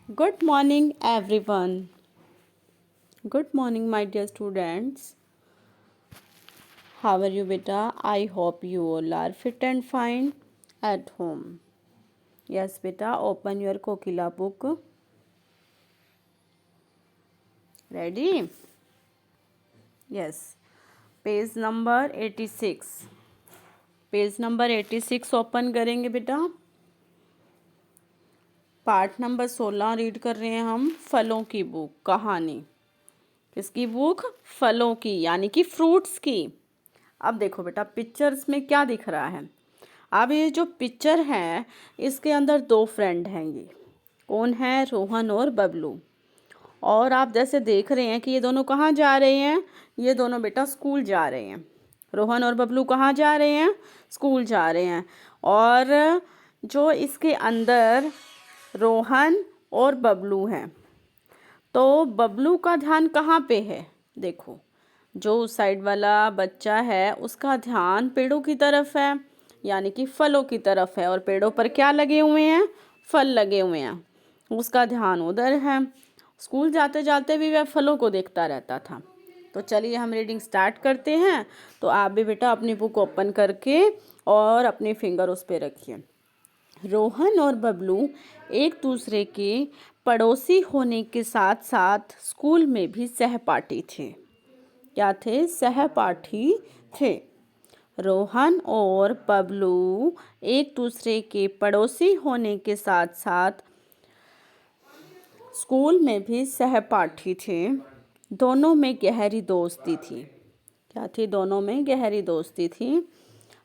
Good morning, everyone. Good morning, my dear students. How are you, beta? I hope you all are fit and fine at home. Yes, beta, open your Kokila book. Ready? Yes. Page number 86. Page number 86 open करेंगे बेटा। Part number 16 read कर रहे हैं हम। फलों की book, कहानी। किसकी बुक? फलों की, यानी कि फ्रूट्स की। अब देखो बेटा, पिक्चर्स में क्या दिख रहा है। अब ये जो पिक्चर है, इसके अंदर दो फ्रेंड हैं। ये कौन है? रोहन और बबलू। और आप जैसे देख रहे हैं कि ये दोनों कहाँ जा रहे हैं। ये दोनों बेटा स्कूल जा रहे हैं। रोहन और बबलू कहाँ जा रहे हैं? स्कूल जा रहे हैं। और जो इसके अंदर रोहन और बबलू हैं, तो बबलू का ध्यान कहाँ पे है? देखो, जो उस साइड वाला बच्चा है उसका ध्यान पेड़ों की तरफ है, यानी कि फलों की तरफ है। और पेड़ों पर क्या लगे हुए हैं? फल लगे हुए हैं। उसका ध्यान उधर है। स्कूल जाते जाते भी वह फलों को देखता रहता था। तो चलिए हम रीडिंग स्टार्ट करते हैं। तो आप भी बेटा अपनी बुक ओपन करके और अपनी फिंगर उस पर रखिए। रोहन और बबलू एक दूसरे के पड़ोसी होने के साथ साथ स्कूल में भी सहपाठी थे। क्या थे? सहपाठी थे। रोहन और बबलू एक दूसरे के पड़ोसी होने के साथ साथ स्कूल में भी सहपाठी थे। दोनों में गहरी दोस्ती थी। क्या थी? दोनों में गहरी दोस्ती थी।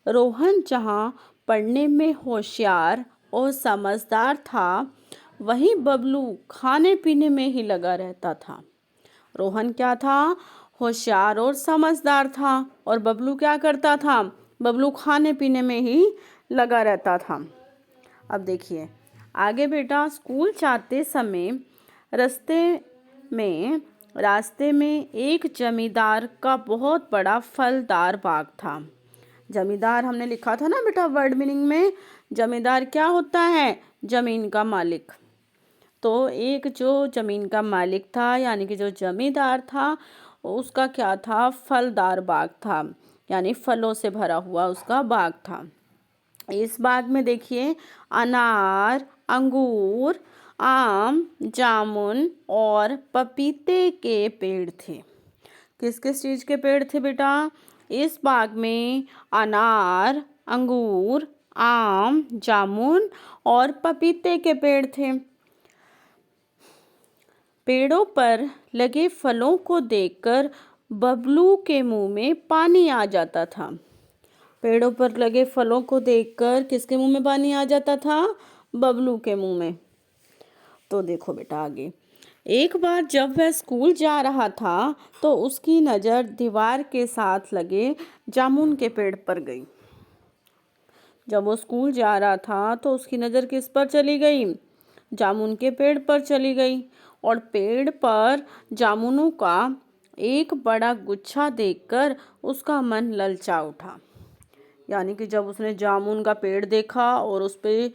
रोहन जहाँ पढ़ने में होशियार और समझदार था, वहीं बबलू खाने पीने में ही लगा रहता था। रोहन क्या था? होशियार और समझदार था। और बबलू क्या करता था? बबलू खाने पीने में ही लगा रहता था। अब देखिए आगे बेटा। स्कूल जाते समय रास्ते में एक जमींदार का बहुत बड़ा फलदार बाग था। जमींदार हमने लिखा था ना बेटा वर्ड मीनिंग में। जमींदार क्या होता है? जमीन का मालिक। तो एक जो जमीन का मालिक था, यानी कि जो जमींदार था, उसका क्या था? फलदार बाग था, यानी फलों से भरा हुआ उसका बाग था। इस बाग में देखिए अनार, अंगूर, आम, जामुन और पपीते के पेड़ थे। किस किस चीज़ के पेड़ थे बेटा? इस बाग में अनार, अंगूर, आम, जामुन और पपीते के पेड़ थे। पेड़ों पर लगे फलों को देखकर बबलू के मुंह में पानी आ जाता था। पेड़ों पर लगे फलों को देखकर किसके मुंह में पानी आ जाता था? बबलू के मुंह में। तो देखो बेटा आगे। एक बार जब वह स्कूल जा रहा था तो उसकी नज़र दीवार के साथ लगे जामुन के पेड़ पर गई। जब वो स्कूल जा रहा था तो उसकी नज़र किस पर चली गई? जामुन के पेड़ पर चली गई। और पेड़ पर जामुनों का एक बड़ा गुच्छा देखकर उसका मन ललचा उठा। यानी कि जब उसने जामुन का पेड़ देखा और उस पे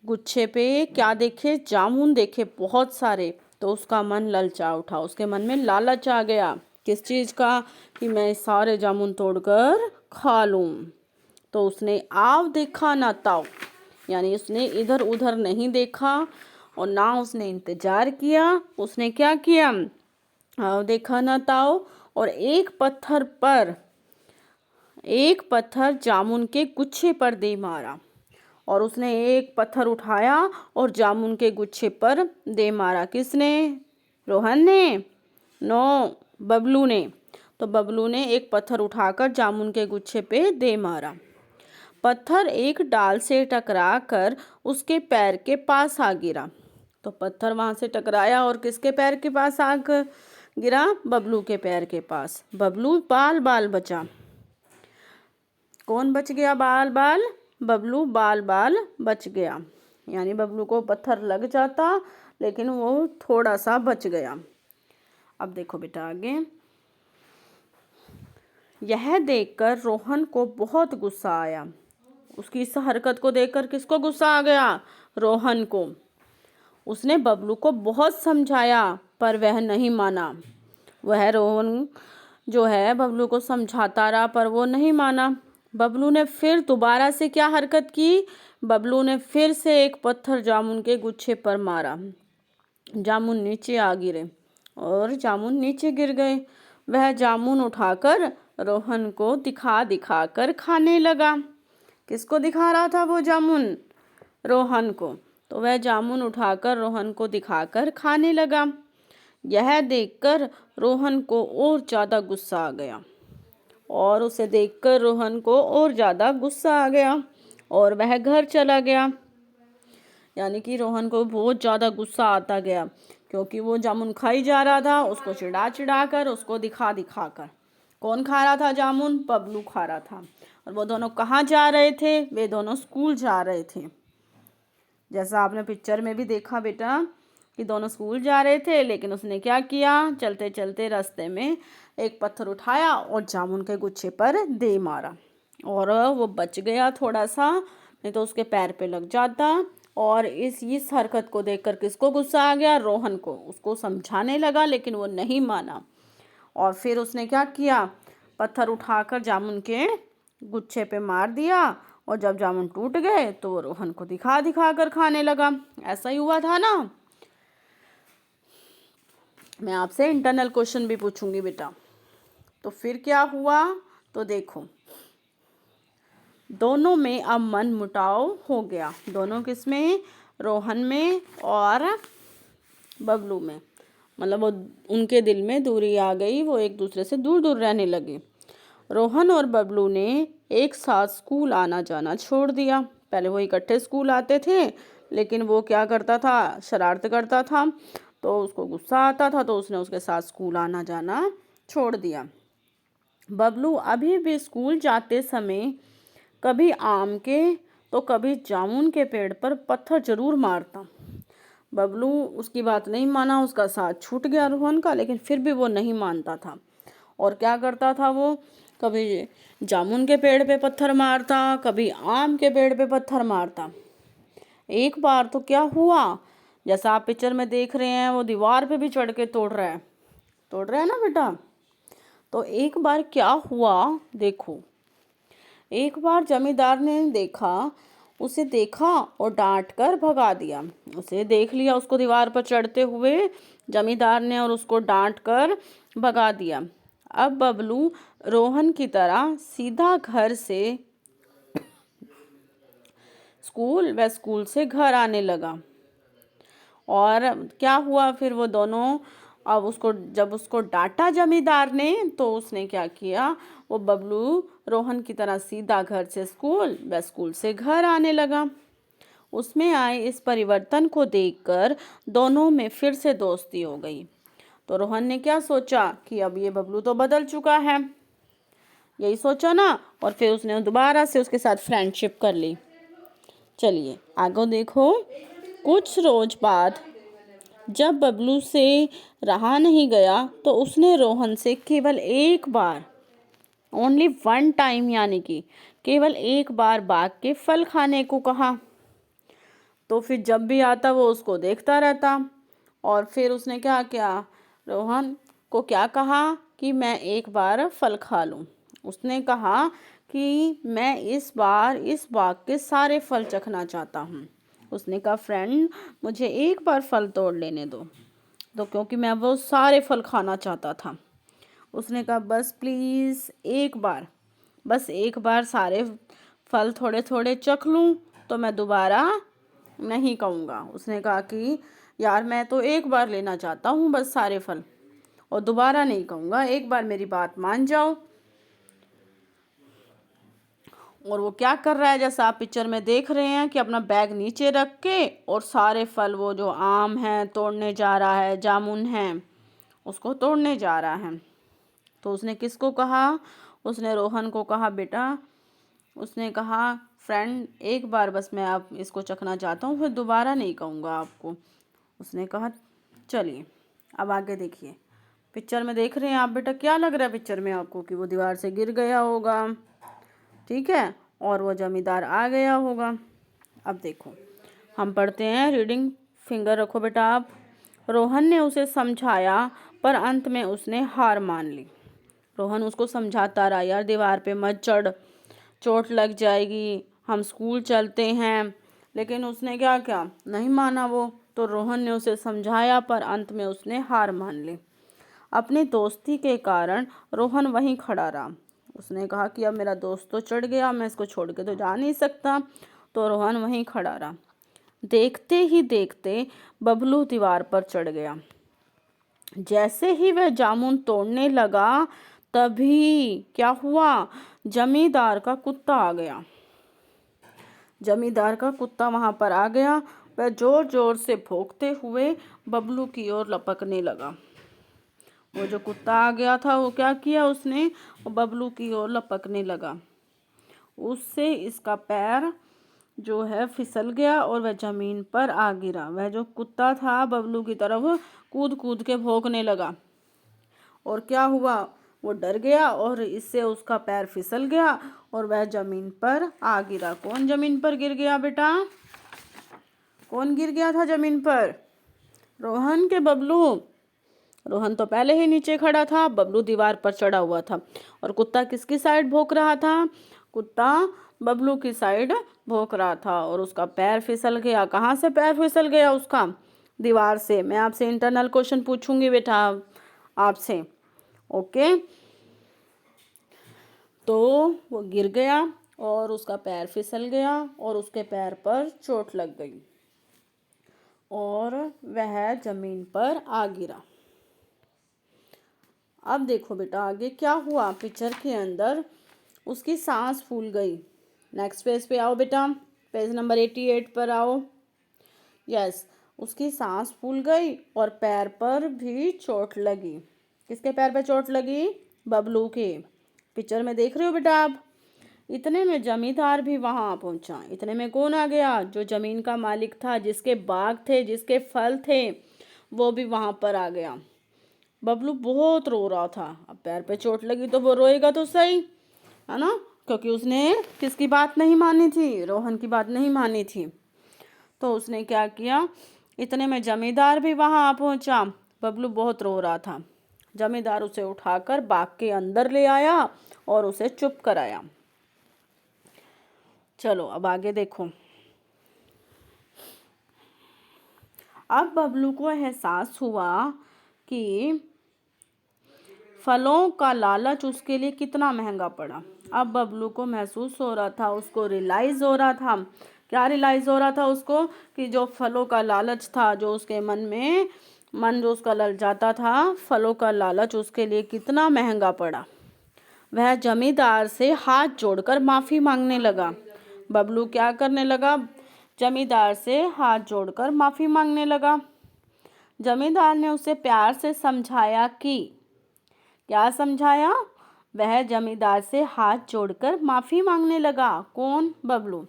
गुच्छे पे क्या देखे? जामुन देखे बहुत सारे, तो उसका मन ललचा उठा। उसके मन में लालच आ गया। किस चीज़ का? कि मैं सारे जामुन तोड़कर खा लूं। तो उसने आव देखा ना ताव, यानी उसने इधर उधर नहीं देखा और ना उसने इंतजार किया। उसने क्या किया? आव देखा ना ताव। और एक पत्थर जामुन के गुच्छे पर दे मारा। और उसने एक पत्थर उठाया और जामुन के गुच्छे पर दे मारा। किसने? रोहन ने? नो, बबलू ने। तो बबलू ने एक पत्थर उठाकर जामुन के गुच्छे पे दे मारा। पत्थर एक डाल से टकरा कर उसके पैर के पास आ गिरा। तो पत्थर वहां से टकराया और किसके पैर के पास आकर गिरा? बबलू के पैर के पास। बबलू बाल बाल बचा। कौन बच गया? बाल बाल। बबलू बाल बाल बच गया। यानी बबलू को पत्थर लग जाता लेकिन वो थोड़ा सा बच गया। अब देखो बेटा आगे। यह देखकर रोहन को बहुत गुस्सा आया। उसकी इस हरकत को देखकर किसको गुस्सा आ गया? रोहन को। उसने बबलू को बहुत समझाया पर वह नहीं माना। वह रोहन जो है बबलू को समझाता रहा पर वो नहीं माना। बबलू ने फिर दोबारा से क्या हरकत की? बबलू ने फिर से एक पत्थर जामुन के गुच्छे पर मारा। जामुन नीचे आ गिरे और जामुन नीचे गिर गए। वह जामुन उठाकर रोहन को दिखा दिखा कर खाने लगा। किसको दिखा रहा था वो जामुन? रोहन को। तो वह जामुन उठाकर रोहन को दिखाकर खाने लगा। यह देखकर रोहन को और ज़्यादा गुस्सा आ गया और उसे देखकर रोहन को और ज़्यादा गुस्सा आ गया और वह घर चला गया। यानी कि रोहन को बहुत ज़्यादा गुस्सा आता गया क्योंकि वो जामुन खाई जा रहा था, उसको चिढ़ा चिढ़ा कर, उसको दिखा दिखा कर। कौन खा रहा था जामुन? बबलू खा रहा था। और वो दोनों कहाँ जा रहे थे? वे दोनों स्कूल जा रहे थे। जैसा आपने पिक्चर में भी देखा बेटा कि दोनों स्कूल जा रहे थे, लेकिन उसने क्या किया? चलते चलते रास्ते में एक पत्थर उठाया और जामुन के गुच्छे पर दे मारा और वो बच गया थोड़ा सा, नहीं तो उसके पैर पे लग जाता। और इस हरकत को देखकर किसको गुस्सा आ गया? रोहन को। उसको समझाने लगा लेकिन वो नहीं माना और फिर उसने क्या किया? पत्थर उठाकर जामुन के गुच्छे पे मार दिया और जब जामुन टूट गए तो वो रोहन को दिखा दिखा कर खाने लगा। ऐसा ही हुआ था ना। मैं आपसे इंटरनल क्वेश्चन भी पूछूंगी बेटा। तो फिर क्या हुआ? तो देखो, दोनों में अब मन मुटाव हो गया। दोनों किसमें? रोहन में और बबलू में। मतलब वो उनके दिल में दूरी आ गई, वो एक दूसरे से दूर दूर रहने लगे। रोहन और बबलू ने एक साथ स्कूल आना जाना छोड़ दिया। पहले वो इकट्ठे स्कूल आते थे, लेकिन वो क्या करता था? शरारत करता था, तो उसको गुस्सा आता था, तो उसने उसके साथ स्कूल आना जाना छोड़ दिया। बबलू अभी भी स्कूल जाते समय कभी आम के तो कभी जामुन के पेड़ पर पत्थर जरूर मारता। बबलू उसकी बात नहीं माना, उसका साथ छूट गया रोहन का, लेकिन फिर भी वो नहीं मानता था और क्या करता था? वो कभी जामुन के पेड़ पे पत्थर मारता, कभी आम के पेड़ पे पत्थर मारता। एक बार तो क्या हुआ, जैसा आप पिक्चर में देख रहे हैं, वो दीवार पे भी चढ़ के तोड़ रहा है ना बेटा। तो एक बार क्या हुआ देखो, एक बार जमींदार ने उसे देखा और डांट कर भगा दिया। उसे देख लिया उसको दीवार पर चढ़ते हुए जमींदार ने और उसको डांट कर भगा दिया। अब बबलू रोहन की तरह सीधा घर से स्कूल से घर आने लगा। और क्या हुआ फिर? वो दोनों अब जब उसको डांटा जमींदार ने, तो उसने क्या किया? वो बबलू रोहन की तरह सीधा घर से स्कूल से घर आने लगा। उसमें आए इस परिवर्तन को देखकर दोनों में फिर से दोस्ती हो गई। तो रोहन ने क्या सोचा कि अब ये बबलू तो बदल चुका है, यही सोचा ना, और फिर उसने दोबारा से उसके साथ फ्रेंडशिप कर ली। चलिए आगे देखो। कुछ रोज बाद जब बबलू से रहा नहीं गया, तो उसने रोहन से केवल एक बार, ओनली वन टाइम, यानी कि केवल एक बार बाग के फल खाने को कहा। तो फिर जब भी आता वो उसको देखता रहता और फिर उसने क्या किया? रोहन को क्या कहा कि मैं एक बार फल खा लूं। उसने कहा कि मैं इस बार इस बाग के सारे फल चखना चाहता हूँ। उसने कहा फ्रेंड मुझे एक बार फल तोड़ लेने दो, तो क्योंकि मैं वो सारे फल खाना चाहता था। उसने कहा बस प्लीज़ बस एक बार सारे फल थोड़े थोड़े चख लूँ तो मैं दोबारा नहीं कहूँगा। उसने कहा कि यार मैं तो एक बार लेना चाहता हूँ बस सारे फल, और दोबारा नहीं कहूँगा, एक बार मेरी बात मान जाओ। और वो क्या कर रहा है, जैसा आप पिक्चर में देख रहे हैं कि अपना बैग नीचे रख के और सारे फल, वो जो आम है तोड़ने जा रहा है, जामुन है उसको तोड़ने जा रहा है। तो उसने किसको कहा? उसने रोहन को कहा बेटा, उसने कहा फ्रेंड एक बार बस मैं आप इसको चखना चाहता हूँ, फिर दोबारा नहीं कहूँगा आपको। उसने कहा चलिए अब आगे देखिए। पिक्चर में देख रहे हैं आप बेटा, क्या लग रहा है पिक्चर में आपको कि वो दीवार से गिर गया होगा, ठीक है, और वो जमींदार आ गया होगा। अब देखो हम पढ़ते हैं रीडिंग फिंगर रखो बेटा आप। रोहन ने उसे समझाया पर अंत में उसने हार मान ली। रोहन उसको समझाता रहा, यार दीवार पे मत चढ़, चोट लग जाएगी, हम स्कूल चलते हैं। लेकिन उसने क्या किया, नहीं माना वो। तो रोहन ने उसे समझाया पर अंत में उसने हार मान ली। अपनी दोस्ती के कारण रोहन वहीं खड़ा रहा। उसने कहा कि अब मेरा दोस्त तो चढ़ गया, मैं इसको छोड़ के तो जा नहीं सकता। तो रोहन वहीं खड़ा रहा। देखते ही देखते बबलू दीवार पर चढ़ गया। जैसे ही वह जामुन तोड़ने लगा तभी क्या हुआ, जमींदार का कुत्ता आ गया। जमींदार का कुत्ता वहां पर आ गया। वह जोर जोर से भौंकते हुए बबलू की ओर लपकने लगा। वो जो कुत्ता आ गया था वो क्या किया उसने, वो बबलू की ओर लपकने लगा। उससे इसका पैर जो है फिसल गया और वह जमीन पर आ गिरा। वह जो कुत्ता था बबलू की तरफ कूद कूद के भौंकने लगा। और क्या हुआ, वो डर गया और इससे उसका पैर फिसल गया और वह जमीन पर आ गिरा। कौन जमीन पर गिर गया बेटा, कौन गिर गया था जमीन पर, रोहन के बबलू। रोहन तो पहले ही नीचे खड़ा था, बबलू दीवार पर चढ़ा हुआ था। और कुत्ता किसकी साइड भौंक रहा था, कुत्ता बबलू की साइड भौंक रहा था। और उसका पैर फिसल गया। कहाँ से पैर फिसल गया उसका, दीवार से। मैं आपसे इंटरनल क्वेश्चन पूछूंगी बेटा आपसे, ओके। तो वो गिर गया और उसका पैर फिसल गया और उसके पैर पर चोट लग गई और वह जमीन पर आ गिरा। अब देखो बेटा आगे क्या हुआ, पिक्चर के अंदर उसकी सांस फूल गई। नेक्स्ट पेज पे आओ बेटा, पेज नंबर 88 पर आओ। यस, उसकी सांस फूल गई और पैर पर भी चोट लगी। किसके पैर पे चोट लगी, बबलू के। पिक्चर में देख रहे हो बेटा आप। इतने में जमींदार भी वहां पहुंचा। इतने में कौन आ गया, जो जमीन का मालिक था, जिसके बाग थे, जिसके फल थे, वो भी वहां पर आ गया। बबलू बहुत रो रहा था। अब पैर पे चोट लगी तो वो रोएगा तो सही है ना, क्योंकि उसने किसकी बात नहीं मानी थी, रोहन की बात नहीं मानी थी। तो उसने क्या किया, इतने में जमींदार भी वहां आ पहुंचा। बबलू बहुत रो रहा था। जमींदार उसे उठाकर बाग के अंदर ले आया और उसे चुप कराया। चलो अब आगे देखो। अब बबलू को एहसास हुआ कि फलों का लालच उसके लिए कितना महंगा पड़ा। अब बबलू को महसूस हो रहा था, उसको रियलाइज हो रहा था। क्या रियलाइज हो रहा था उसको, कि जो फलों का लालच था, जो उसके मन जो उसका ललचाता था, फलों का लालच उसके लिए कितना महंगा पड़ा। वह जमींदार से हाथ जोड़कर माफी मांगने लगा। बबलू क्या करने लगा, जमींदार से हाथ जोड़कर माफी मांगने लगा। जमींदार ने उसे प्यार से समझाया कि, क्या समझाया, वह जमींदार से हाथ जोड़कर माफी मांगने लगा। कौन, बबलू।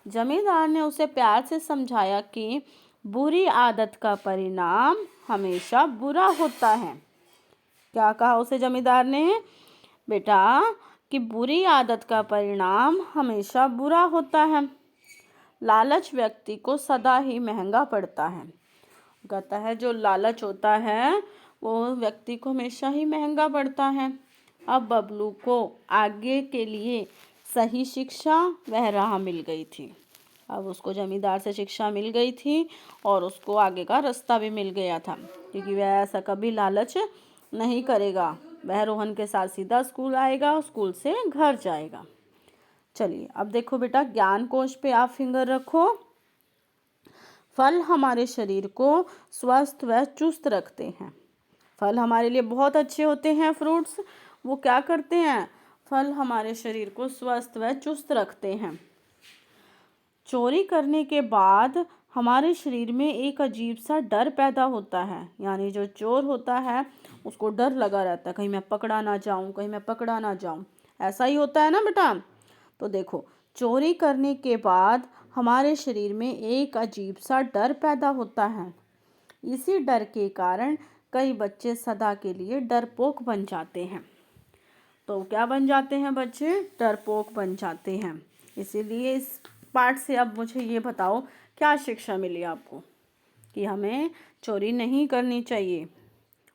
जमींदार ने उसे प्यार से समझाया कि बुरी आदत का परिणाम हमेशा बुरा होता है। क्या कहा उसे जमींदार ने, बेटा, कि बुरी आदत का परिणाम हमेशा बुरा होता है। लालच व्यक्ति को सदा ही महंगा पड़ता है। कहता है जो लालच होता है वो व्यक्ति को हमेशा ही महंगा पड़ता है। अब बबलू को आगे के लिए सही शिक्षा वह राह मिल गई थी। अब उसको जमींदार से शिक्षा मिल गई थी और उसको आगे का रास्ता भी मिल गया था, क्योंकि वह ऐसा कभी लालच नहीं करेगा। वह रोहन के साथ सीधा स्कूल आएगा, स्कूल से घर जाएगा। चलिए अब देखो बेटा, ज्ञान कोश पे आप फिंगर रखो। फल हमारे शरीर को स्वस्थ व चुस्त रखते हैं। फल हमारे लिए बहुत अच्छे होते हैं, फ्रूट्स। वो क्या करते हैं, फल हमारे शरीर को स्वस्थ व चुस्त रखते हैं। चोरी करने के बाद हमारे शरीर में एक अजीब सा डर पैदा होता है। यानी जो चोर होता है उसको डर लगा रहता है, कहीं मैं पकड़ा ना जाऊं, कहीं मैं पकड़ा ना जाऊं। ऐसा ही होता है ना बेटा। तो देखो, चोरी करने के बाद हमारे शरीर में एक अजीब सा डर पैदा होता है। इसी डर के कारण कई बच्चे सदा के लिए डरपोक बन जाते हैं। तो क्या बन जाते हैं बच्चे, डरपोक बन जाते हैं। इसीलिए इस पार्ट से अब मुझे ये बताओ क्या शिक्षा मिली आपको, कि हमें चोरी नहीं करनी चाहिए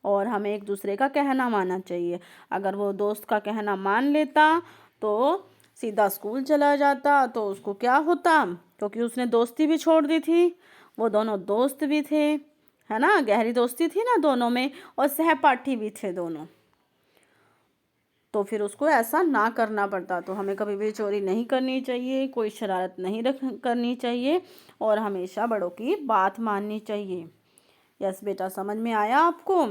और हमें एक दूसरे का कहना मानना चाहिए। अगर वो दोस्त का कहना मान लेता तो सीधा स्कूल चला जाता, तो उसको क्या होता, क्योंकि उसने दोस्ती भी छोड़ दी थी, वो दोनों दोस्त भी थे, है ना, गहरी दोस्ती थी ना दोनों में, और सहपाठी भी थे दोनों, तो फिर उसको ऐसा ना करना पड़ता। तो हमें कभी भी चोरी नहीं करनी चाहिए, कोई शरारत नहीं करनी चाहिए और हमेशा बड़ों की बात माननी चाहिए। यस बेटा, समझ में आया आपको?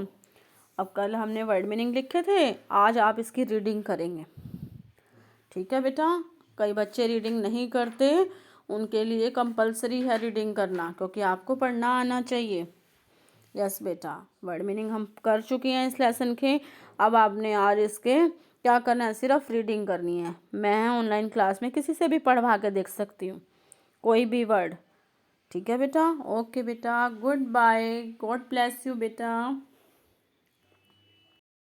अब कल हमने वर्ड मीनिंग लिखे थे, आज आप इसकी रीडिंग करेंगे, ठीक है बेटा। कई बच्चे रीडिंग नहीं करते, उनके लिए कंपलसरी है रीडिंग करना, क्योंकि आपको पढ़ना आना चाहिए। यस बेटा, वर्ड मीनिंग हम कर चुके हैं इस लेसन के। अब आपने आज इसके क्या करना है, सिर्फ रीडिंग करनी है। मैं ऑनलाइन क्लास में किसी से भी पढ़वा के देख सकती हूँ कोई भी वर्ड, ठीक है बेटा। ओके बेटा, good bye, God bless you बेटा।